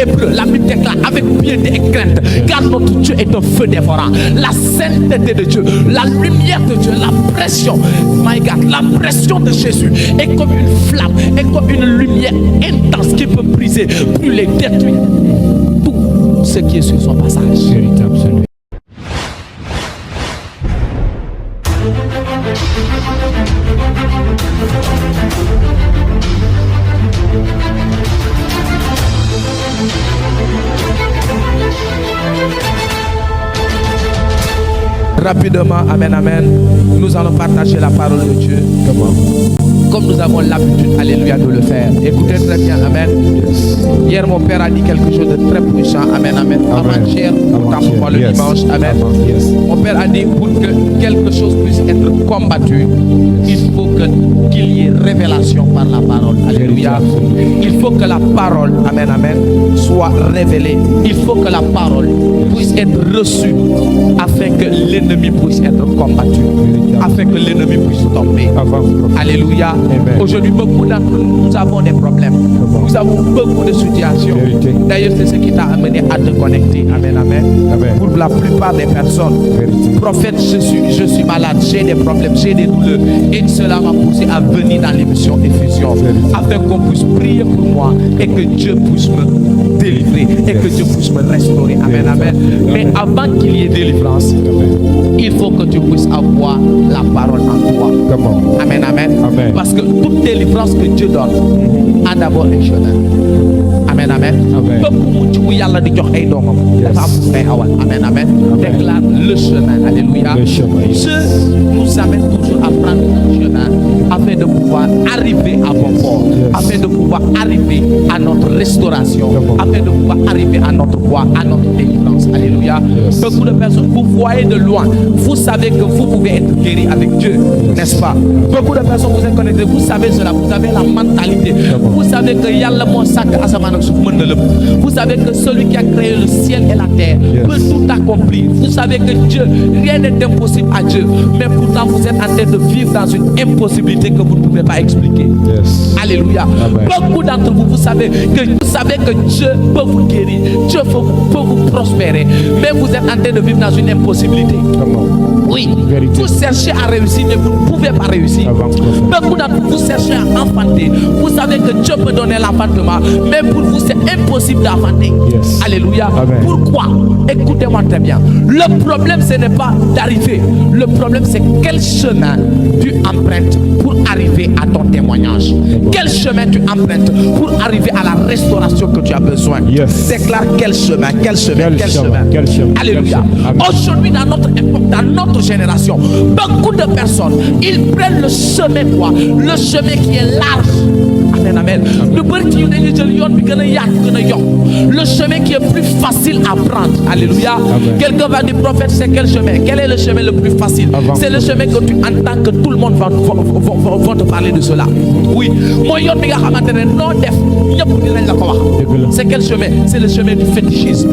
Hébreux, la Bible déclare avec piété et crainte, car notre Dieu est un feu dévorant. La sainteté de Dieu, la lumière de Dieu, la pression, my God, la pression de Jésus est comme une flamme, est comme une lumière intense qui peut briser, brûler, détruire tout ce qui est sur son passage. Véritable celui. Rapidement, amen, amen. Nous allons partager la parole de Dieu. Comme nous avons l'habitude, alléluia, de le faire. Écoutez très bien, amen. Hier, mon père a dit quelque chose de très puissant, amen, amen. Avant-hier, autant pour moi le dimanche, amen. Mon père a dit, pour que quelque chose puisse être combattu, il faut qu'il y ait révélation par la parole, alléluia. Il faut que la parole, amen, amen, soit révélée. Il faut que la parole puisse être reçue afin que l'ennemi puisse être combattu, afin que l'ennemi puisse tomber. Alléluia. Aujourd'hui, beaucoup d'entre nous, nous avons des problèmes. Nous avons beaucoup de situations. D'ailleurs, c'est ce qui t'a amené à te connecter. Amen, amen. Pour la plupart des personnes, prophète, je suis malade, j'ai des problèmes, j'ai des douleurs. Et cela m'a poussé à venir dans l'émission Effusion, afin qu'on puisse prier pour moi et que Dieu puisse me délivrer et que Dieu puisse me restaurer. Amen, amen. Mais avant qu'il y ait délivrance, il faut que tu puisses avoir la parole en toi. Amen, amen. Parce que toute délivrance que Dieu donne a d'abord un chemin. Amen, amen. Amen, amen. Déclare le chemin. Alléluia. Dieu nous amène toujours à prendre le chemin afin de pouvoir arriver à bon port, afin de pouvoir arriver à notre restauration, afin de pouvoir arriver à notre voie, à notre délivrance. Alléluia. Beaucoup de personnes, vous voyez de loin, vous savez que vous pouvez être guéri avec Dieu, n'est-ce pas? Beaucoup de personnes, vous êtes connectés, vous savez cela, vous avez la mentalité, vous savez que Yalla Monsaka Asamana. Vous savez que celui qui a créé le ciel et la terre peut tout accomplir. Vous savez que Dieu, rien n'est impossible à Dieu. Mais pourtant, vous êtes en train de vivre dans une impossibilité que vous ne pouvez pas expliquer. Alléluia. Beaucoup d'entre vous, vous savez que Dieu peut vous guérir, Dieu peut vous prospérer. Mais vous êtes en train de vivre dans une impossibilité. Oui, vous cherchez à réussir, mais vous ne pouvez pas réussir. Beaucoup d'entre vous cherchez à enfanter. Vous savez que Dieu peut donner l'enfantement, mais pour vous, c'est impossible d'enfanter. Alléluia. Pourquoi? Écoutez-moi très bien. Le problème, ce n'est pas d'arriver. Le problème, c'est quel chemin tu empruntes pour arriver à ton témoignage. Quel chemin tu empruntes pour arriver à la restauration que tu as besoin. Déclare quel chemin, quel chemin, quel chemin. Alléluia. Aujourd'hui, dans notre époque, dans notre génération, beaucoup de personnes, ils prennent le chemin quoi? Le chemin qui est large. Amen, amen. Le chemin qui est plus facile à prendre. Alléluia. Quelqu'un va dire, prophète, c'est quel chemin? Quel est le chemin le plus facile? C'est le chemin que tu entends que tout le monde va te parler de cela. Oui. C'est quel chemin? C'est le chemin du fétichisme.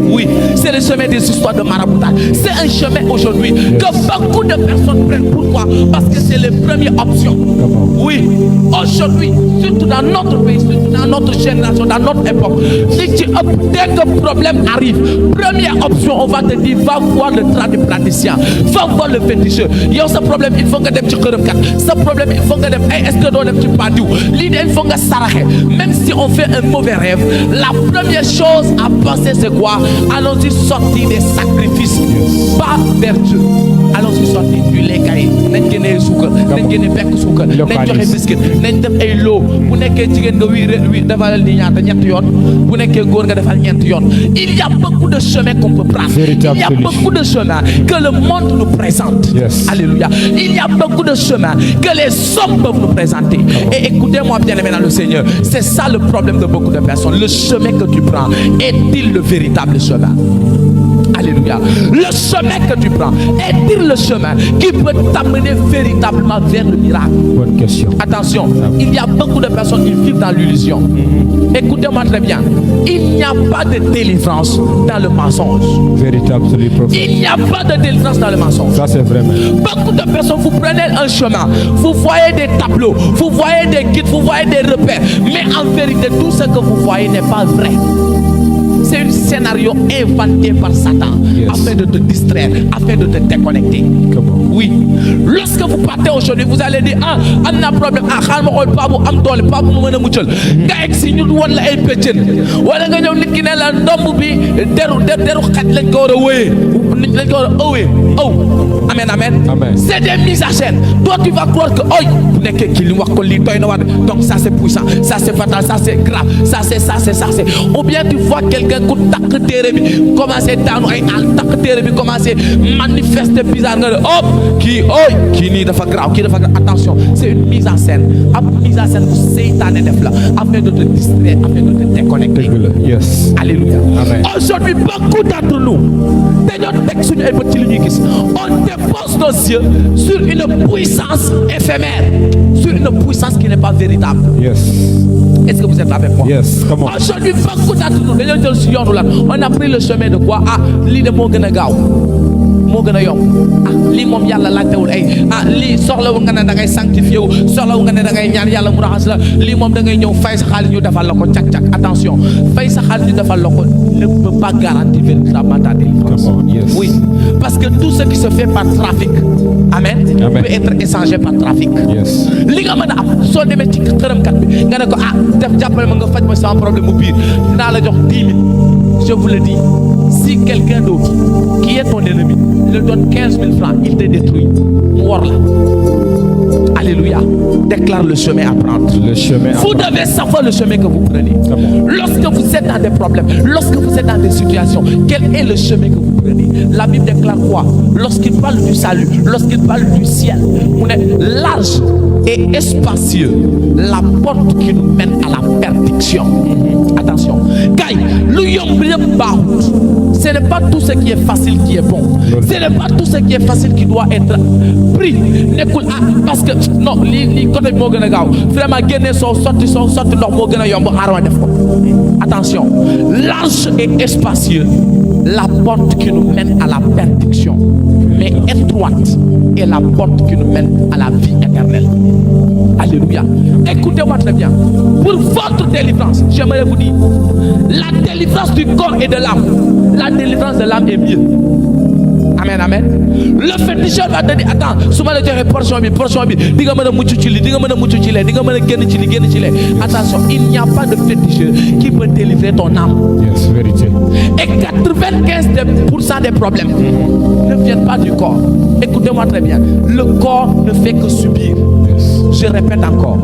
Oui. C'est le chemin des histoires de maraboutage. C'est un chemin aujourd'hui que beaucoup de personnes prennent. Pourquoi? Parce que c'est les premières options. Oui. Aujourd'hui, surtout dans notre pays, surtout dans notre génération, dans notre époque, dès que le problème arrive, première option, on va te dire, va voir le tradipraticien, va voir le féticheur. Il y a ce problème, il faut que tu ce problème, il faut que tu est-ce que tu pas du l'idée, il faut que ça arrête. Même si on fait un mauvais rêve, la première chose à penser, c'est quoi? Allons-y sortir des sacrifices, pas vers Dieu. Allons-y sortir du lait caillé, n'en gagner sucre, n'en gagner bec sucre, n'en joxe biscuit, n'en def ay lo, bu nekkee jigéen nga wi defal ni ñaata ñett yoon, bu nekkee góor nga defal ñett yoon. Il y a beaucoup de chemins qu'on peut prendre. Il y a beaucoup de chemins que le monde nous présente. Alléluia. Il y a beaucoup de chemins que les hommes peuvent nous présenter. Et écoutez-moi bien aimé dans le Seigneur, c'est ça le problème de beaucoup de personnes. Le chemin que tu prends, est-il le véritable chemin? Alléluia. Le chemin que tu prends, est-il le chemin qui peut t'amener véritablement vers le miracle? Bonne question. Attention, il y a beaucoup de personnes qui vivent dans l'illusion. Écoutez-moi très bien. Il n'y a pas de délivrance dans le mensonge. Véritable celui prophète. Il n'y a pas de délivrance dans le mensonge. Ça c'est vrai. Beaucoup de personnes, vous prenez un chemin, vous voyez des tableaux, vous voyez des guides, vous voyez des repères, mais en vérité, tout ce que vous voyez n'est pas vrai. C'est un scénario inventé par Satan afin de te distraire, afin de te déconnecter. Oui. Lorsque vous partez aujourd'hui, vous allez dire ah, am na problème ah xaal ma xool paa bu am doole paa bu mu mën a muccal nga egg si ñu won la ay péccën wala nga ñëw nit ki ne la ndomb bi deru xaj lañ ko war a wëyee lañ ko war a ëwee amen amen. C'est des mises à chaîne. Toi tu vas croire que oy bu nekkee kii li mu wax ko lii doy na war donc ça c'est puissant, ça c'est fatal, ça c'est grave, ça c'est ou bien tu vois quelqu'un ku takk téere bi commencé daanu ay àll takk téere bi commencé manifester bizarre nga ne hop kii nii dafa grave, kii dafa grave. Attention, c'est une mise en scène. Ab mise en scène bu seytaane def la afin de te distraire, afin de te déconnecter. Yes. Alléluia. Amen. Aujourd'hui beaucoup d'entre nous dañoo teg suñu ay bët ci li ñuy gis. On dépose nos yeux sur une puissance éphémère, sur une puissance qui n'est pas véritable. Yes. Est-ce que vous êtes avec moi? Yes. Come on. Aujourd'hui beaucoup d'entre nous dañoo jël si yoonu lan on a pris le chemin de quoi ah lii de moo gën a gaaw moo gën a yomb ah lii moom yàlla laajtewul ay ah lii soxlawul nga ne da ngay sanctifié wu soxlawul nga ne da ngay ñaan yàlla mu raxas la lii moom da ngay ñëw fay sa xaalis ñu defal la ko cak-cak. Attention, fay sa xaalis ñu defal la ko ne peut pas garantir véritablement ta délivrance. Yes. Oui, parce que tout ce qui se fait par trafic, amen, peut être échangé par trafic. Yes. li nga mën a am soo demee ci xërëmkat bi nga ne ko ah def jàppale ma nga faj ma sama problème mu biir dinaa la jox 10 000. Je vous le dis, si quelqu'un d'autre qui est ton ennemi le donne 15 000 francs, il te détruit. Voilà. Alléluia. Déclare le chemin à prendre. Le chemin à vous devez savoir le chemin que vous prenez. Lorsque vous êtes dans des problèmes, lorsque vous êtes dans des situations, quel est le chemin que vous prenez? La Bible déclare quoi? Lorsqu'il parle du salut, lorsqu'il parle du ciel, on est large et espacieux, la porte qui nous mène à la perdition. Attention, Kay, ce n'est pas tout ce qui est facile qui est bon. Ce n'est pas tout ce qui est facile qui doit être pris. Parce que non, côté vraiment attention, large et espacieux, la porte qui nous mène à la perdition, mais étroite est la porte qui nous mène à la vie éternelle. Alléluia. Écoutez-moi très bien. Pour votre délivrance, j'aimerais vous dire, la délivrance du corps et de l'âme, la délivrance de l'âme est mieux. Amen, amen. Le féticheur va te dire, attends, si je dirais portion bi, attention, il n'y a pas de féticheur qui peut délivrer ton âme. Yes, vérité. Et 95% des problèmes ne viennent pas du corps. Écoutez-moi très bien. Le corps ne fait que subir. Je répète encore.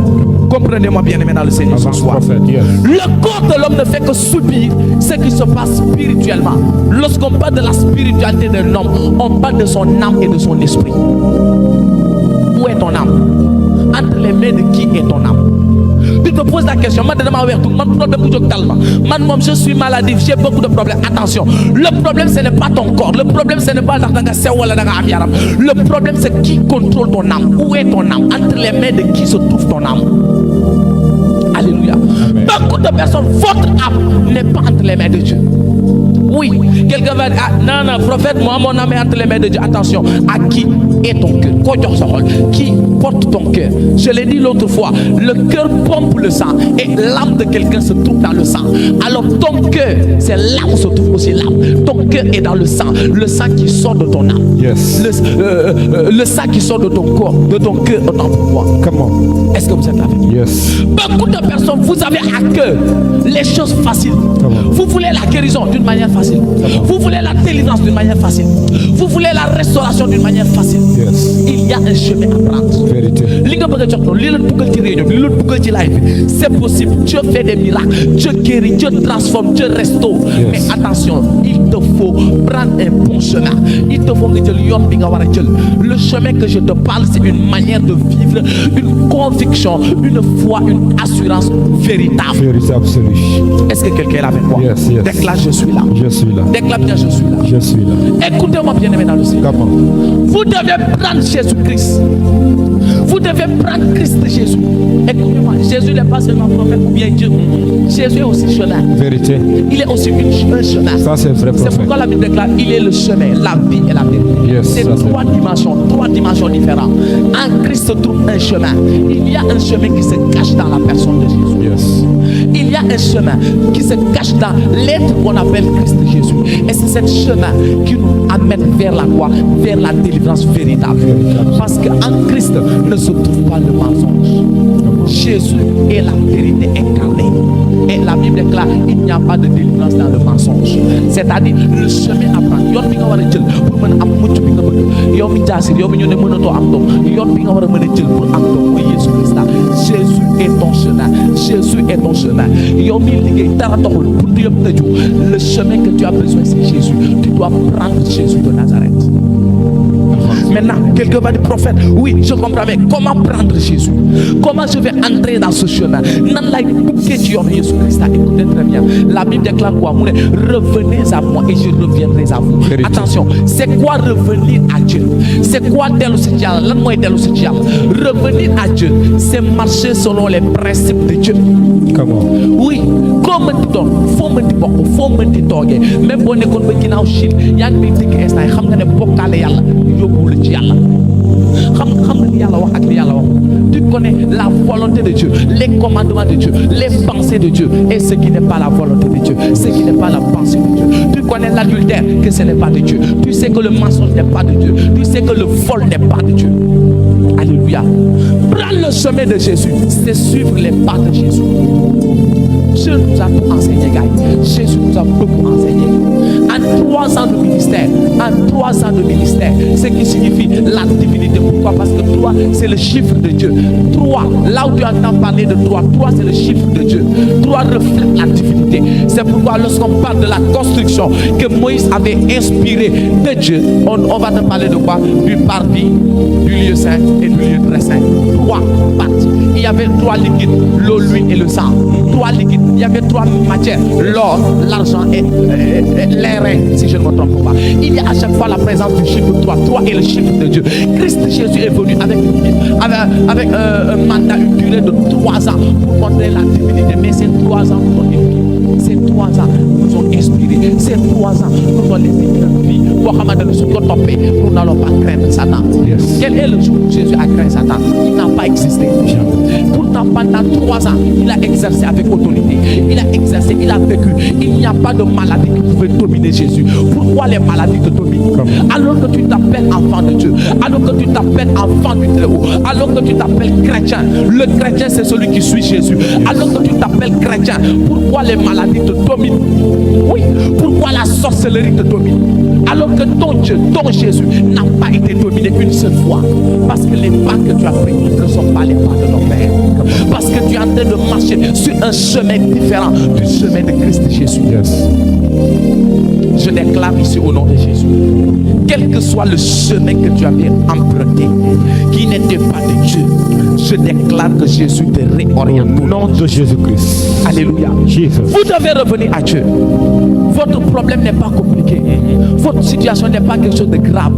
Comprenez-moi bien aimé dans le Seigneur ce soir. Le corps de l'homme ne fait que subir ce qui se passe spirituellement. Lorsqu'on parle de la spiritualité d'un homme, on parle de son âme et de son esprit. Où est ton âme? Entre les mains de qui est ton âme? Tu te poses la question, je suis maladif, j'ai beaucoup de problèmes. Attention, le problème ce n'est pas ton corps, le problème ce n'est pas le problème c'est qui contrôle ton âme. Où est ton âme? Entre les mains de qui se trouve ton âme? Alléluia. Beaucoup de personnes, votre âme n'est pas entre les mains de Dieu. Oui, quelqu'un va dire, ah, non, prophète, moi, mon âme est entre les mains de Dieu. Attention, à qui est ton cœur? Qui porte ton cœur? Je l'ai dit l'autre fois, le cœur pompe le sang et l'âme de quelqu'un se trouve dans le sang. Alors ton cœur, c'est là où se trouve aussi l'âme. Ton cœur est dans le sang qui sort de ton âme. Yes. Le sang qui sort de ton corps, de ton cœur, autant pour moi. Comment? Est-ce que vous êtes avec moi? Yes. Beaucoup de personnes, vous avez à cœur les choses faciles. Vous voulez la guérison d'une manière facile. Vous voulez la délivrance d'une manière facile. Vous voulez la restauration d'une manière facile. Yes. Il y a un chemin à prendre. Vérité. C'est possible. Dieu fait des miracles. Dieu guérit, Dieu transforme, Dieu restaure. Yes. Mais attention, il te faut prendre un bon chemin. Il te faut que le chemin que je te parle, c'est une manière de vivre, une conviction, une foi, une assurance véritable. Vérité absolue. Est-ce que quelqu'un est avec moi? Yes, yes. Déclare, je suis là. Je suis là. Déclare bien, je suis là. Je suis là. Écoutez-moi bien aimé dans le Seigneur. Comment? Vous devez prendre Jésus-Christ. Vous devez prendre Christ Jésus. Écoutez-moi, Jésus n'est pas seulement prophète ou bien Dieu. Jésus est aussi chemin. Vérité. Il est aussi un chemin. Ça c'est vrai prophète. C'est pourquoi la Bible déclare, il est le chemin, la vie et la vérité. Yes, c'est trois dimensions différentes. En Christ se trouve un chemin. Il y a un chemin qui se cache dans la personne de Jésus. Yes. il y a un chemin qui se cache dans l'être qu'on appelle Christ Jésus. Et c'est ce chemin qui nous amène vers la quoi? Vers la délivrance véritable. Parce qu'en Christ ne se trouve pas le mensonge. Jésus est la vérité incarnée. Et la Bible déclare il n'y a pas de délivrance dans le mensonge. C'est-à-dire le chemin à prendre. Yoon bi nga war a jël pour mën a am mucc bi nga bëgg. Yow mi jaasir, yow mi ñu ne mënatoo am doom. Yoon bi nga war a mën a jël pour am doom mooy Jésus Christ. Jésus est ton chemin. Jésus est ton chemin. Yow mi liggéey dara doxul pour du yëpp tëju. Le chemin que tu as besoin c'est Jésus. Tu dois prendre Jésus de Nazareth. Maintenant, quelqu'un va dire prophète, oui, je comprends, mais comment prendre Jésus? Comment je vais entrer dans ce chemin? Jésus Christ, écoutez très bien. La Bible déclare quoi? Revenez à moi et je reviendrai à vous. Attention, c'est quoi revenir à Dieu? C'est quoi revenir à Dieu? C'est marcher selon les principes de Dieu. Comment? Oui, comme tu donnes, faut me dire, même si on est dans Chine, il y a un petit instant, tu connais la volonté de Dieu, les commandements de Dieu, les pensées de Dieu et ce qui n'est pas la volonté de Dieu, ce qui n'est pas la pensée de Dieu. Tu connais l'adultère, que ce n'est pas de Dieu. Tu sais que le mensonge n'est pas de Dieu. Tu sais que le vol n'est pas de Dieu. Alléluia. Prendre le chemin de Jésus, c'est suivre les pas de Jésus. Dieu nous a tout enseigné, gars. Jésus nous a beaucoup enseigné. En 3 ans de ministère, ce qui signifie la divinité. Pourquoi? Parce que 3, c'est le chiffre de Dieu. 3, là où tu entends parler de 3, 3 c'est le chiffre de Dieu. 3 reflète la divinité. C'est pourquoi lorsqu'on parle de la construction que Moïse avait inspiré de Dieu, on va te parler de quoi? Du parvis, du lieu saint et du lieu très saint. 3 parties. Il y avait 3 liquides, l'eau, l'huile et le sang. 3 liquides. Il y avait 3 matières, l'or, l'argent et l'airain, si je ne me trompe pas. Il y a à chaque fois la présence du chiffre 3. 3 est le chiffre de Dieu. Christ Jésus est venu avec un mandat, une durée de 3 ans pour montrer la divinité. Mais ces 3 ans nous ont éduqués. Ces 3 ans nous ont inspirés. Ces 3 ans nous ont laissé une vie. Nous n'allons pas craindre Satan. Yes. Quel est le jour où Jésus a craint Satan? Il n'a pas existé. Pourtant, pendant 3 ans, il a exercé avec autorité. Il a exercé, il a vécu. Il n'y a pas de maladie qui pouvait dominer Jésus. Pourquoi les maladies te dominent? Alors que tu t'appelles enfant de Dieu, alors que tu t'appelles enfant du Très-Haut, alors que tu t'appelles chrétien. Le chrétien, c'est celui qui suit Jésus. Alors que tu t'appelles chrétien, pourquoi les maladies te dominent? Oui, pourquoi la sorcellerie te domine? Alors que ton Dieu, ton Jésus n'a pas été dominé une seule fois. Parce que les pas que tu as pris ne sont pas les pas de nos pères. Parce que tu es en train de marcher sur un chemin différent du chemin de Christ Jésus. Yes. Je déclare ici au nom de Jésus, quel que soit le chemin que tu avais emprunté, qui n'était pas de Dieu, je déclare que Jésus te réoriente. Au nom de Jésus-Christ. Alléluia. Jesus. Vous devez revenir à Dieu. Votre problème n'est pas compliqué. Votre situation n'est pas quelque chose de grave.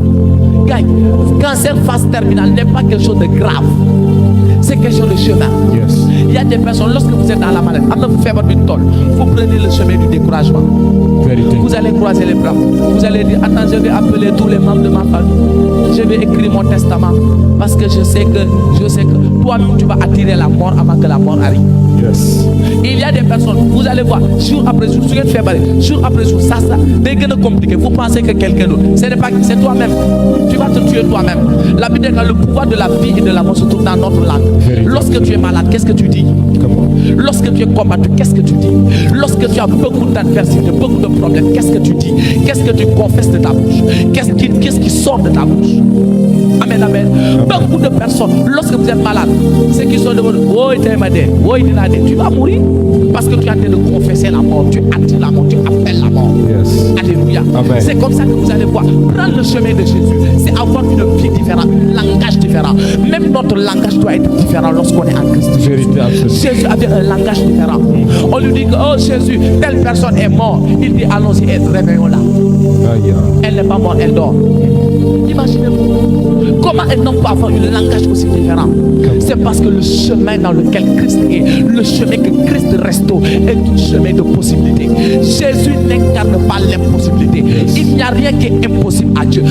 Cancer phase terminale n'est pas quelque chose de grave. C'est question de chemin. Yes. Il y a des personnes, lorsque vous êtes dans la maladie, vous faites votre tôle, vous prenez le chemin du découragement. Vérité. Vous allez croiser les bras. Vous allez dire, attends, je vais appeler tous les membres de ma famille. Je vais écrire mon testament. Parce que je sais que toi-même, tu vas attirer la mort avant que la mort arrive. Yes. Il y a des personnes, vous allez voir, jour après jour, jour après jour, ça, dès que c'est compliqué, vous pensez que quelqu'un d'autre, c'est toi-même. Tu vas te tuer toi-même. La Bible dit que le pouvoir de la vie et de la mort se trouve dans notre langue. Vérité. Lorsque tu es malade, qu'est-ce que tu dis? Comment? Lorsque tu es combattu, qu'est-ce que tu dis? Lorsque tu as beaucoup d'adversité, beaucoup de problèmes, qu'est-ce que tu dis? Qu'est-ce que tu confesses de ta bouche? Qu'est-ce qui sort de ta bouche? Amen, amen. Beaucoup de personnes, lorsque vous êtes malade, ceux qui sont de votre tu vas mourir parce que tu es en train de confesser la mort, tu attires la mort, tu appelles la mort. Yes. Alléluia. C'est comme ça que vous allez voir. Prendre le chemin de Jésus, c'est avoir une vie différente, un langage différent. Même notre langage doit être différent lorsqu'on est en Christ. Jésus avait un langage différent. On lui dit que, oh Jésus, telle personne est morte. Il dit, allons-y et réveillons-la. Elle n'est pas morte, elle dort. Imaginez-vous, comment un homme peut avoir un langage aussi différent? C'est parce que le chemin dans lequel Christ est, le chemin que Christ restaure, est un chemin de possibilité. Jésus n'incarne pas l'impossibilité. Il n'y a rien qui est impossible à Dieu.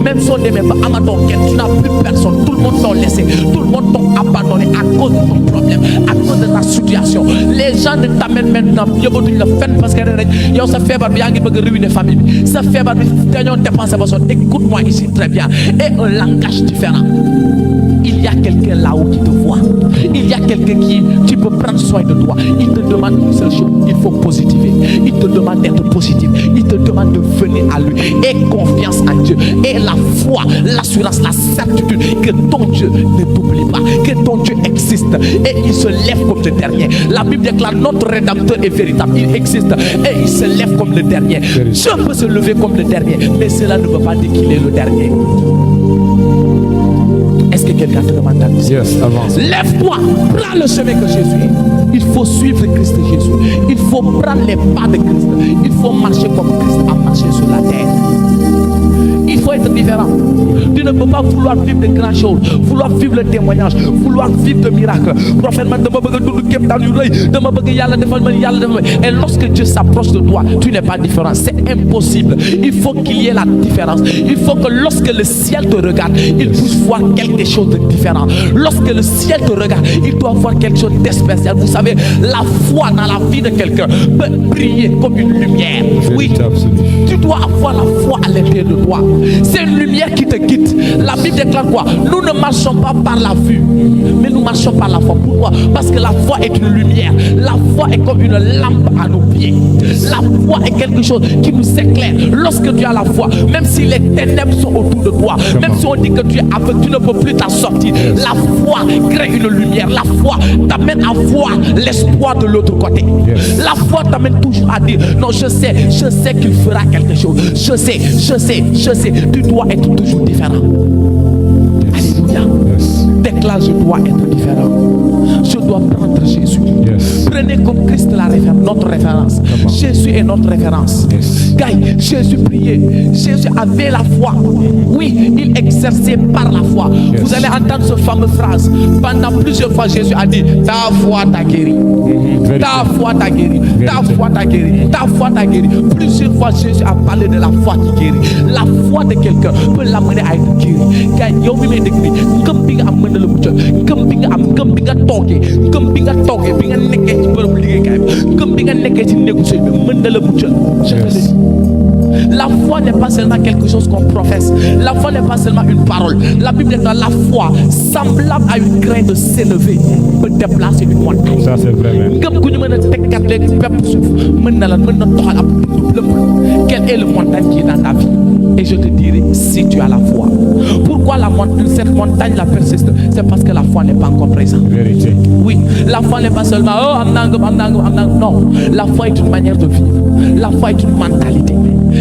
Même si on n'est même pas tu n'as plus personne, tout le monde t'a laissé, tout le monde t'a abandonné cause de ton problème, à cause de ta situation. Les gens ne t'amènent maintenant yóbbatuñ la fenn parce que yow sa feebar bi yaa ngi bëgg a ruiner famille bi. Sa feebar bi dañoo dépenser ba sonn. Écoute-moi ici très bien. Et un langage différent. Il y a quelqu'un là-haut qui te voit. Il y a quelqu'un qui peut prendre soin de toi. Il te demande une seule chose. Il faut positiver. Il te demande d'être positif. Il te demande de venir à lui. Aie confiance en Dieu. Et la foi, l'assurance, la certitude que ton Dieu ne t'oublie pas. Que ton Dieu existe. Et il se lève comme le dernier. La Bible déclare notre Rédempteur est véritable. Il existe. Et il se lève comme le dernier. Dieu peut se lever comme le dernier. Mais cela ne veut pas dire qu'il est le dernier. Est-ce que quelqu'un te demande d'avancer? Yes, avance. Lève-toi, prends le chemin que Jésus est. Il faut suivre Christ Jésus. Il faut prendre les pas de Christ. Il faut marcher comme Christ a marché sur la terre. Il faut être différent. Tu ne peux pas vouloir vivre de grandes choses, vouloir vivre le témoignage, vouloir vivre de miracles. Prophète, et lorsque Dieu s'approche de toi, tu n'es pas différent. C'est impossible. Il faut qu'il y ait la différence. Il faut que lorsque le ciel te regarde, il puisse voir quelque chose de différent. Lorsque le ciel te regarde, il doit voir quelque chose de spécial. Vous savez, la foi dans la vie de quelqu'un peut briller comme une lumière. Oui, tu dois avoir la foi à l'intérieur de toi. C'est une lumière qui te guide. La Bible déclare quoi? Nous ne marchons pas par la vue, mais nous marchons par la foi. Pourquoi? Parce que la foi est une lumière. La foi est comme une lampe à nos pieds. La foi est quelque chose qui nous éclaire. Lorsque tu as la foi, même si les ténèbres sont autour de toi, même si on dit que tu es aveugle, tu ne peux plus t'en sortir. La foi crée une lumière. La foi t'amène à voir l'espoir de l'autre côté. La foi t'amène toujours à dire non, je sais qu'il fera quelque chose. Je sais. Tu dois être toujours différent. Alléluia. Déclare, je dois être différent. Je dois prendre Jésus. Prenez comme Christ la référence, notre référence. Jésus est notre référence. Jésus priait. Jésus avait la foi. Oui, il exerçait par la foi. Vous allez entendre cette fameuse phrase. Pendant plusieurs fois, Jésus a dit, ta foi t'a guéri. Ta foi t'a guéri. Ta foi t'a guéri. Ta foi t'a guéri. Plusieurs fois, Jésus a parlé de la foi qui guérit. La foi de quelqu'un peut l'amener à être guéri. La foi n'est pas seulement quelque chose qu'on professe. La foi n'est pas seulement une parole. La Bible dit que la foi, semblable à une graine de s'élever, peut déplacer une montagne. Ça c'est vrai. Quelle est le montagne qui est dans ta vie? Et je te dirai si tu as la foi. Pourquoi cette montagne la persiste? C'est parce que la foi n'est pas encore présente. Vérité. Oui, la foi n'est pas seulement non, la foi est une manière de vivre. La foi est une mentalité.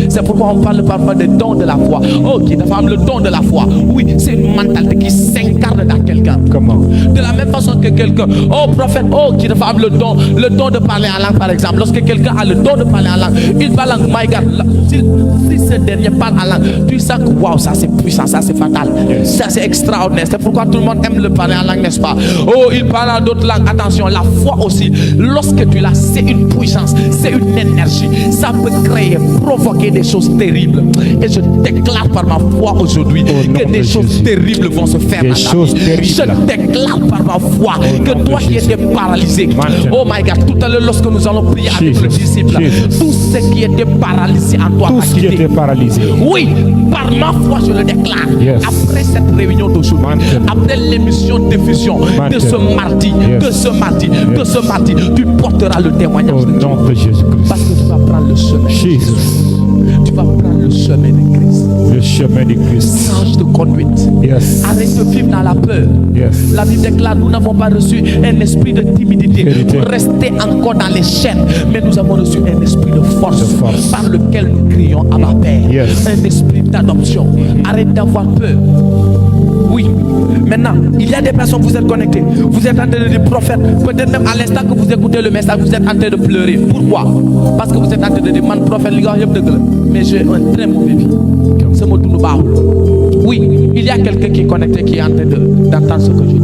C'est pourquoi on parle parfois des dons de la foi. Oh, qui est le don de la foi. Oui, c'est une mentalité qui s'incarne dans quelqu'un. Comment? De la même façon que quelqu'un, oh prophète, oh qui a le don de parler en langue par exemple. Lorsque quelqu'un a le don de parler en langue, il parle en my God. Si ce dernier parle en langue, tu sens que waouh, ça c'est puissant, ça c'est fatal, ça c'est extraordinaire. C'est pourquoi tout le monde aime le parler en langue, n'est-ce pas? Oh, il parle en d'autres langues. Attention, la foi aussi, lorsque tu l'as, c'est une puissance, c'est une énergie. Ça peut créer, provoquer des choses terribles. Et je déclare par ma foi aujourd'hui que des choses terribles vont se faire dans ta vie. Je déclare par ma foi que toi qui étais paralysé, oh my God, tout à l'heure lorsque nous allons prier avec le disciple, tout ce qui était paralysé en toi, tout ce qui était paralysé, oui, par ma foi je le déclare. Après cette réunion d'aujourd'hui, après l'émission de diffusion de ce mardi, de ce mardi, tu porteras le témoignage au nom de Jésus-Christ. Parce que tu vas prendre le chemin. Tu vas prendre le chemin de Christ. Le chemin de Christ. Change de conduite. Arrête de vivre dans la peur. La Bible déclare, nous n'avons pas reçu un esprit de timidité pour rester encore dans les chaînes, mais nous avons reçu un esprit de force, par lequel nous crions à ma Père. Un esprit d'adoption. Arrête d'avoir peur. Oui. Maintenant, il y a des personnes, vous êtes connectés, vous êtes en train de dire prophète, peut-être même à l'instant que vous écoutez le message, vous êtes en train de pleurer. Pourquoi? Parce que vous êtes en train de dire, man prophète, mais j'ai un très mauvais vie. Oui, Il y a quelqu'un qui est connecté, qui est en train d'entendre ce que je dis.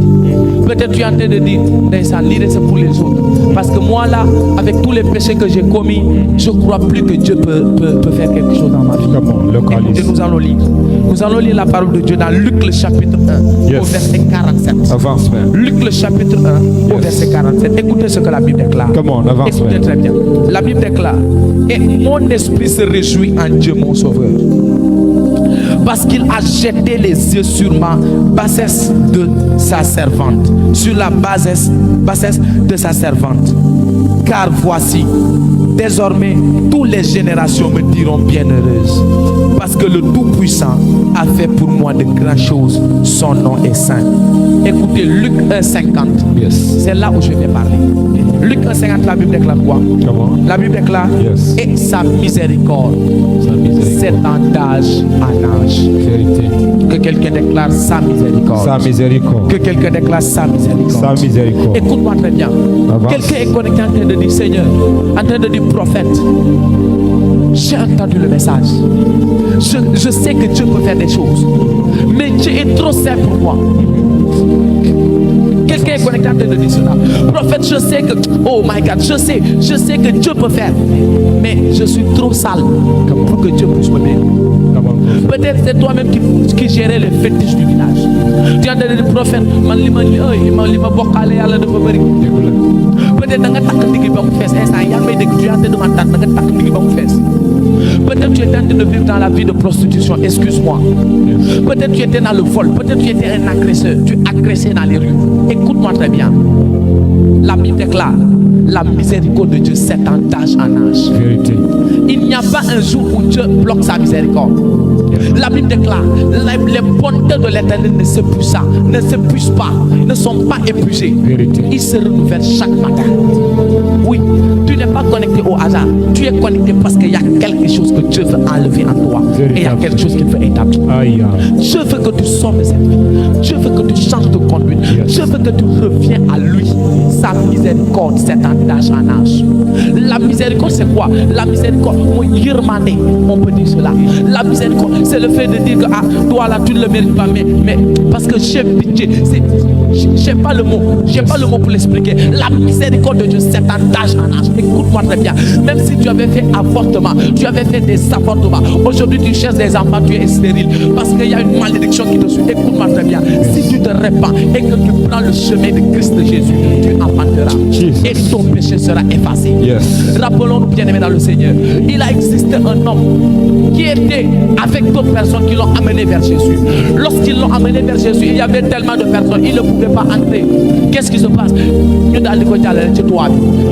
Peut-être tu es en train de dire, l'idée c'est pour les autres. Parce que moi là, avec tous les péchés que j'ai commis, je ne crois plus que Dieu peut faire quelque chose dans ma vie. Écoutez, nous allons lire. Nous allons lire la parole de Dieu dans Luc le chapitre 1, au verset 47. Avance, man. Luc le chapitre 1, au verset 47. Écoutez ce que la Bible déclare. Avance, Écoutez très bien. La Bible déclare, et mon esprit se réjouit en Dieu mon Sauveur, parce qu'il a jeté les yeux sur ma bassesse de sa servante, sur la bassesse de sa servante. Car voici, désormais, toutes les générations me diront bienheureuse, parce que le Tout-Puissant a fait pour moi de grandes choses, son nom est saint. Écoutez, Luc 1,50, c'est là où je vais parler. Luc 1,50, la Bible déclare quoi? La Bible déclare, et sa miséricorde s'étend d'âge en âge. Vérité. Que quelqu'un déclare sa miséricorde. Sa miséricorde. Que quelqu'un déclare sa miséricorde. Sa miséricorde. Écoute-moi très bien. Quelqu'un est connecté en train de dire, Seigneur, en train de dire, prophète, j'ai entendu le message. Je sais que Dieu peut faire des choses, mais Dieu est trop saint pour moi. Quelqu'un est connecté en train de dire cela. Prophète, je sais que, oh my God, je sais que Dieu peut faire, mais je suis trop sale pour que Dieu puisse me bénir. Peut-être c'est toi-même qui gérais les fétiches du village. Tu es en train de dire, prophète, peut-être dans peut-être tu étais en train de vivre dans la vie de prostitution, excuse-moi. Peut-être tu étais dans le vol, peut-être tu étais un agresseur, tu agressais dans les rues. Écoute-moi très bien. La Bible déclare, la miséricorde de Dieu s'étend d'âge en âge. Vérité. Il n'y a pas un jour où Dieu bloque sa miséricorde. La Bible déclare, les bontés de l'Éternel ne s'épuisent pas, ne sont pas épuisées. Vérité. Ils se renouvellent chaque matin. Oui, tu n'es pas connecté au hasard. Tu es connecté parce qu'il y a quelque chose que Dieu veut enlever en toi. Et il y a quelque chose qu'il veut établir. Dieu veut que tu sors de cette vie. Dieu veut que tu changes de conduite. Dieu veut que tu reviens à lui. Sa miséricorde s'étend d'âge en âge. La miséricorde, c'est quoi? La miséricorde, on peut dire cela. La miséricorde, c'est le fait de dire que toi là, tu ne le mérites pas, mais parce que j'ai pitié. J'ai pas le mot pour l'expliquer. La miséricorde de Dieu s'étend d'âge en âge. Écoute-moi très bien. Même si tu avais fait avortement, tu avais fait des avortements, aujourd'hui tu cherches des enfants, tu es stérile parce qu'il y a une malédiction qui te suit. Écoute-moi très bien. Si tu te répands et que tu prends le chemin de Christ Jésus, tu enfanteras et ton péché sera effacé. Rappelons-nous, bien-aimés dans le Seigneur, il a existé un homme qui était avec d'autres personnes qui l'ont amené vers Jésus. Lorsqu'ils l'ont amené vers Jésus, il y avait tellement de personnes, ils ne pouvaient pas entrer. Qu'est-ce qui se passe?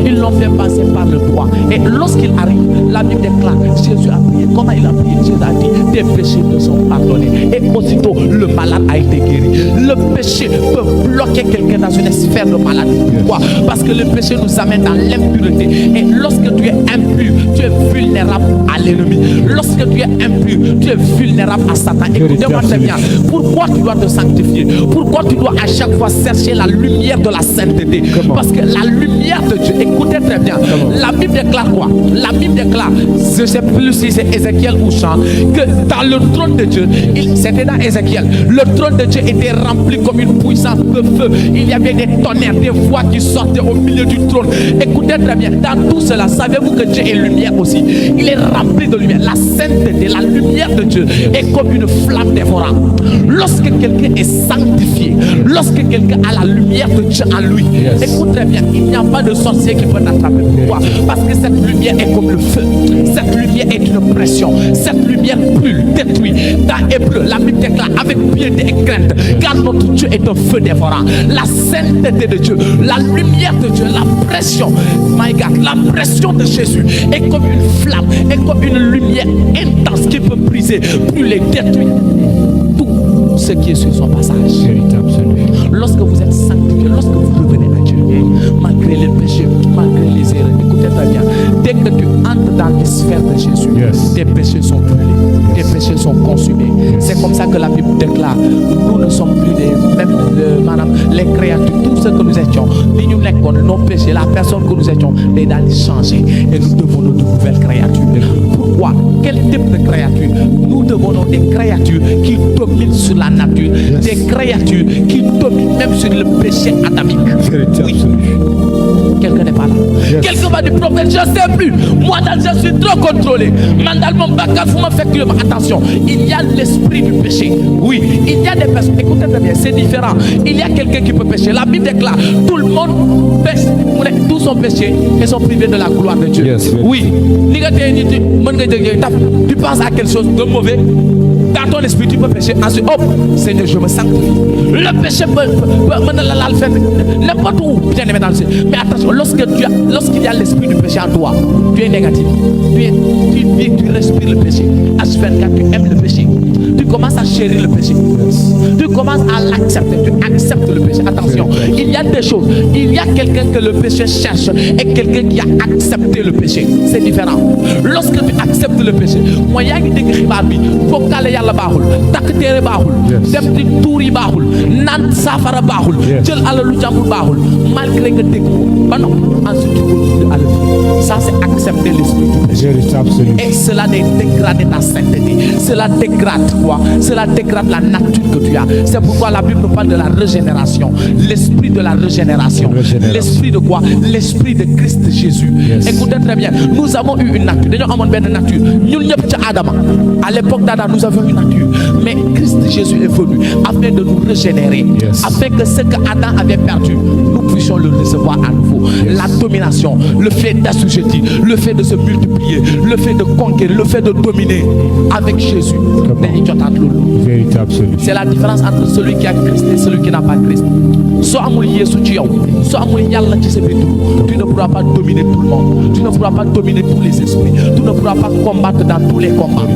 Ils l'ont fait passer par le bois. Et lorsqu'il arrive, la Bible déclare, Jésus a prié. Comment il a prié? Jésus a dit, tes péchés te sont pardonnés. Et aussitôt, le malade a été guéri. Le péché peut bloquer quelqu'un dans une sphère de maladie. Pourquoi? Parce que le péché nous amène dans l'impureté. Et lorsque tu es impur, tu es vulnérable à l'ennemi. Lorsque tu es impur, tu es vulnérable à Satan. Écoutez-moi très bien. Pourquoi tu dois te sanctifier? Pourquoi tu dois à chaque fois chercher la lumière de la sainteté? Parce que la lumière de Dieu, écoutez très bien, la Bible déclare quoi? La Bible déclare, je ne sais plus si c'est Ézéchiel ou Jean, que dans le trône de Dieu, c'était dans Ézéchiel, le trône de Dieu était rempli comme une puissance de feu. Il y avait des tonnerres, des voix qui sortaient au milieu du trône. Écoutez très bien, dans tout cela, savez-vous que Dieu est lumière aussi? Il est rempli de lumière. La sainteté, la lumière de Dieu est comme une flamme dévorante. Lorsque quelqu'un est sanctifié, lorsque quelqu'un a la lumière de Dieu en lui, écoute très bien, il n'y a pas de sorcier qui peut t'attraper. Pourquoi? Parce que cette lumière est comme le feu. Cette lumière est une pression. Cette lumière brûle, détruit. Dans Hébreu, la Bible déclare avec piété et crainte, car notre Dieu est un feu dévorant. La sainteté de Dieu, la lumière de Dieu, la pression, my God, la pression de Jésus est comme une flamme, est comme une lumière intense qui peut briser, brûler, détruire tout ce qui est sur son passage. Lorsque vous êtes sanctifié, lorsque vous revenez à Dieu, malgré les péchés, malgré les erreurs, écoutez très bien, dès que tu entres dans les sphères de Jésus, tes péchés sont brûlés, tes péchés sont consumés. C'est comme ça que la Bible déclare, nous ne sommes plus les créatures, tout ce que nous étions, nos péchés, la personne que nous étions, les d'aller changer et nous devenons de nouvelles créatures. quoi? Quel type de créature? Nous devenons des créatures qui dominent sur la nature, des créatures qui dominent même sur le péché adamique. Oui. Quelqu'un n'est pas là. Quelqu'un va dire, prophète, je ne sais plus. Moi, je suis trop contrôlé. Attention, il y a l'esprit du péché. Oui, il y a des personnes. Écoutez très bien, c'est différent. Il y a quelqu'un qui peut pécher. La Bible déclare, tout le monde pêche. Tous ont péché et sont privés de la gloire de Dieu. Oui. Tu penses à quelque chose de mauvais. Dans ton esprit, tu peux pécher. Ensuite, hop, Seigneur, je me sanctifie. Le péché peut le faire n'importe où. Bien aimé dans le ciel. Mais attention, lorsqu'il y a l'esprit du péché en toi, tu es négatif. Tu respires le péché. H24, tu aimes le péché. Tu commences à chérir le péché. Tu commences à l'accepter. Tu acceptes le péché. Attention, il y a des choses. Il y a quelqu'un que le péché cherche et quelqu'un qui a accepté le péché. C'est différent. Lorsque tu acceptes le péché, moi, il y a une décrit faut qu'elle yàlla baaxul takk téere baaxul dem ci tuur yi baaxul naan saafara baaxul jël alalu jàmbur baaxul malgré nga dégg ko ba non ensuite tu continues à le vivre. Ça c'est accepter l'esprit du péché et cela dégrade ta sainteté, cela dégrade quoi, cela dégrade la nature que tu as. C'est pourquoi la Bible nous parle de la régénération, l'esprit de la régénération. L'esprit de quoi? L'esprit de Christ Jésus. Écoutez très bien, nous avons eu une nature, dañoo amoon benn nature ñun ñëpp ci Adama. À l'époque d'Adam, nous avions une nature, mais Christ Jésus est venu afin de nous régénérer, afin que ce que Adam avait perdu, nous puissions le recevoir à nouveau. La domination, le fait d'assujettir, le fait de se multiplier, le fait de conquérir, le fait de dominer avec Jésus. C'est la différence entre celui qui a Christ et celui qui n'a pas Christ. Tu ne pourras pas dominer tout le monde, tu ne pourras pas dominer tous les esprits, tu ne pourras pas combattre dans tous les combats.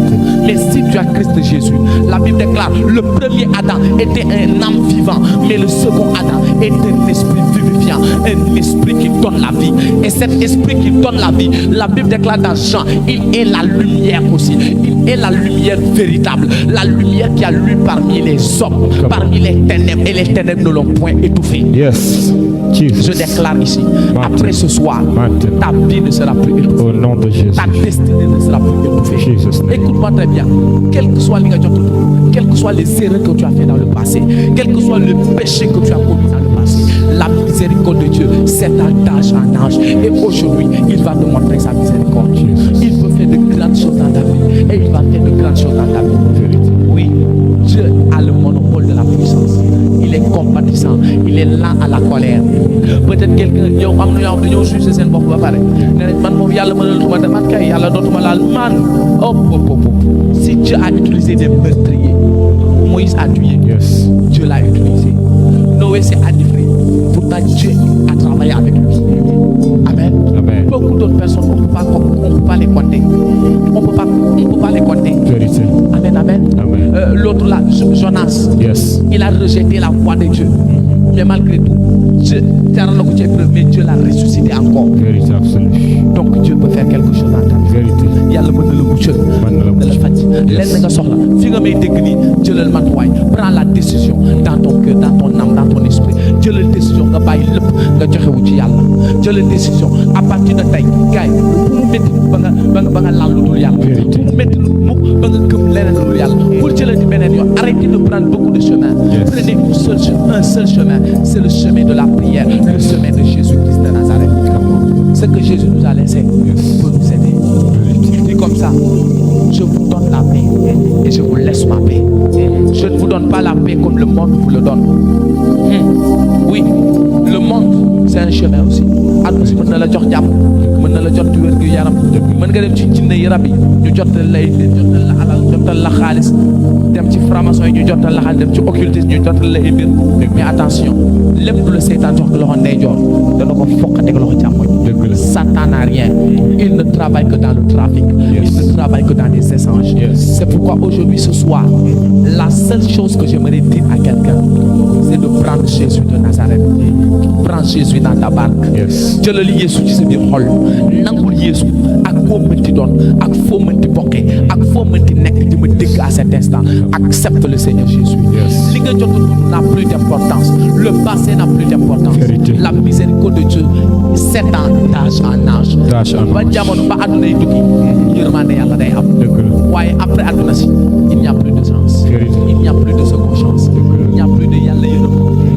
Mais si tu as Christ Jésus, la Bible déclare, le premier Adam était un âme vivant, mais le second Adam est un esprit vivifiant, un esprit qui donne la vie. Et cet esprit qui donne la vie, la Bible déclare dans Jean, il est la lumière aussi, il est la lumière véritable, la lumière qui a lu parmi les hommes, parmi les ténèbres, et les ténèbres ne l'ont point étouffé. Je déclare ici, après ce soir, ta vie ne sera plus étouffée. Au nom de Jésus. Ta destinée ne sera plus étouffée. Écoute-moi très bien. Quel que soit quelles que soient les erreurs que tu as fait dans le passé, quel que soit le péché que tu as commis dans le passé, la miséricorde de Dieu s'étend d'âge en âge. Et aujourd'hui, il va te montrer sa miséricorde. Il veut faire de grandes choses dans ta vie. Et il va faire de grandes choses dans ta vie. Oui, Dieu a le monopole de la puissance. Il est compatissant, il est lent à la colère. Peut-être quelqu'un yow am na yow dañoo juger seen bopp ba pare ne man moom yàlla mënalatuma te man kay yàlla dootuma laal man. Si Dieu a utilisé des meurtriers, Moïse a tué, Dieu l'a utilisé. Noé s'est enivré, pourtant Dieu a travaillé avec lui. Amen. Beaucoup d'autres personnes, on ne peut pas les compter. On ne peut pas les compter. Amen. L'autre là, Jonas, il a rejeté la voix de Dieu. Mais malgré tout, mais Dieu l'a ressuscité encore. Donc Dieu peut faire quelque chose dans ta vie. Il y a le mot de prends la décision dans ton cœur, dans ton âme, dans ton esprit. Dieu la décision Dieu la décision à partir de ta gars arrêtez de prendre beaucoup de chemins. Prenez un seul chemin, c'est le chemin de la prière, le chemin de Jésus-Christ de Nazareth. Ce que Jésus nous a laissé pour nous aider. Il dit comme ça, je vous donne la paix et je vous laisse ma paix. Je ne vous donne pas la paix comme le monde vous le donne. Oui, le monde c'est un chemin aussi. Mais attention, Satan n'a rien. Il ne travaille que dans le trafic. Il ne travaille que dans les échanges. C'est pourquoi aujourd'hui, ce soir, la seule chose que j'aimerais dire à quelqu'un, c'est de prendre Jésus de Nazareth. Prends Jésus dans ta barque. Yes. jëlal Yeesu ci sa biir xol nangul Yeesu ak koo mënti doon ak foo mënti bokkee ak foo mënti nekk di ma dégg à cet instant. Accepte le Seigneur Jésus. Yes. Li nga jot a dund n'a plus d'importance. Le passé n'a plus d'importance. Vérité. La miséricorde de Dieu s'étend d'âge en âge. D'âge en ba âge. jamono ba àdduna yi tukki yërmande yàlla day am. Dëgg la. waaye après àdduna si il n'y a plus de chance. Vérité. Il n'y a plus de seconde chance. Il n'y a plus de yàlla yërëm.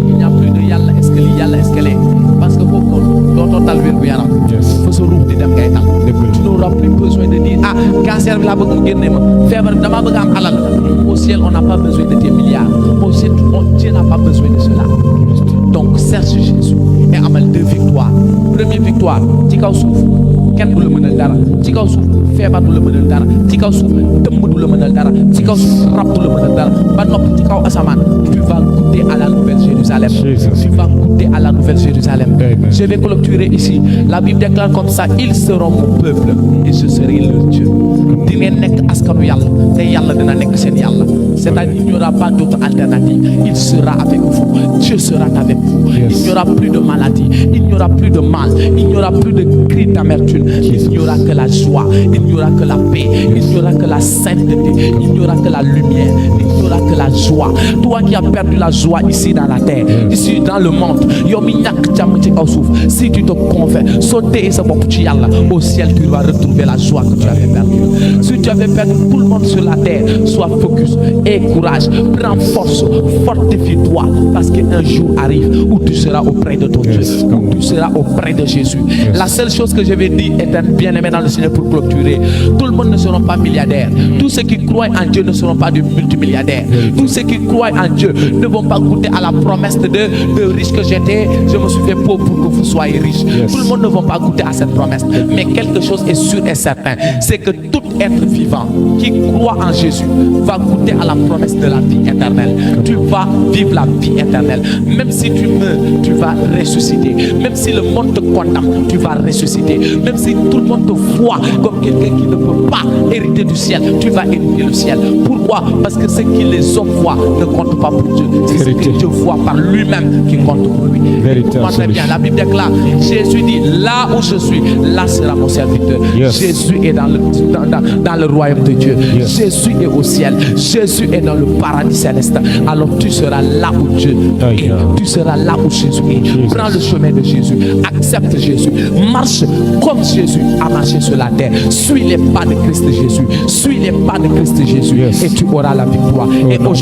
Il n'y a plus de yàlla est-ce que lii yàlla est-ce que lee parce que foofu noonu dootoo tal wér gu yaram. Yes. fa sa ruux di dem ngay tal. Dëgg la. Tu n'auras plus besoin de dire ah cancer bi laa bëgg mu génne ma feebar bi damaa bëgg am alal. Au ciel on n'a pas besoin de tes milliards. Au ciel Dieu n'a pas besoin de cela. Donc cherche Jésus et amal 2 victoires. Première victoire ci kaw suuf kenn du la mënal dara ci kaw suuf feebar du la mënal dara ci kaw suuf dëmm du la mënal dara ci kaw suuf rab du la mënal dara ba noppi ci kaw asamaan tu vas goûter à la nouvelle Jérusalem. Jesus. Tu vas goûter à la nouvelle Jérusalem. Amen. Je vais clôturer ici. La Bible déclare comme ça, ils seront mon peuple et je serai leur Dieu. Di ngeen nekk askanu yàlla te yàlla dina nekk seen yàlla. C'est-à-dire il n'y aura pas d'autre alternative. Il sera avec vous. Dieu sera avec vous. Yes. Il n'y aura plus de maladie. Il n'y aura plus de mal. Il n'y aura plus de cris d'amertume. Il n'y aura que la joie. Il n'y aura que la paix. Il n'y aura que la sainteté. Il n'y aura que la lumière. Il n'y aura que la joie. Toi qui as perdu la joie ici dans la terre, ici dans le monde, yow mi ñàkk jàmm ci kaw suuf, si tu te convaincs, soo téye sa bopp ci yàlla, au ciel tu vas retrouver la joie que tu avais perdue. Si tu avais perdu tout le monde sur la terre, sois focus et courage, prends force, fortifie-toi, parce qu'un jour arrive où tu seras auprès de ton Dieu, où tu seras auprès de Jésus. La seule chose que je vais dire est un bien-aimé dans le Seigneur pour clôturer. Tout le monde ne seront pas milliardaires. Tous ceux qui croient en Dieu ne seront pas des multimilliardaires. Tous ceux qui croient en Dieu ne vont pas goûter à la promesse de riche que j'étais, je me suis fait pauvre pour que vous soyez riches. Yes. Tout le monde ne va pas goûter à cette promesse. Mais quelque chose est sûr et certain, c'est que tout être vivant qui croit en Jésus va goûter à la promesse de la vie éternelle. Tu vas vivre la vie éternelle. Même si tu meurs, tu vas ressusciter. Même si le monde te condamne, tu vas ressusciter. Même si tout le monde te voit comme quelqu'un qui ne peut pas hériter du ciel, tu vas hériter le ciel. Pourquoi? Parce que ce que les hommes voient ne compte pas pour Dieu. C'est ce que Dieu voit par lui-même qui compte pour lui. Véritable Très bien. solution. La Bible déclare, Jésus dit, là où je suis, là sera mon serviteur. Yes. Jésus est dans le royaume de Dieu. Yes. Jésus est au ciel. Jésus est dans le paradis céleste. Alors tu seras là où Dieu est. yeah. Tu seras là où Jésus est. Jesus. Prends le chemin de Jésus. Accepte Jésus. Marche comme Jésus a marché sur la terre. Suis les pas de Christ Jésus. Suis les pas de Christ Jésus. Yes. Et tu auras la victoire. Oh Et non. aujourd'hui,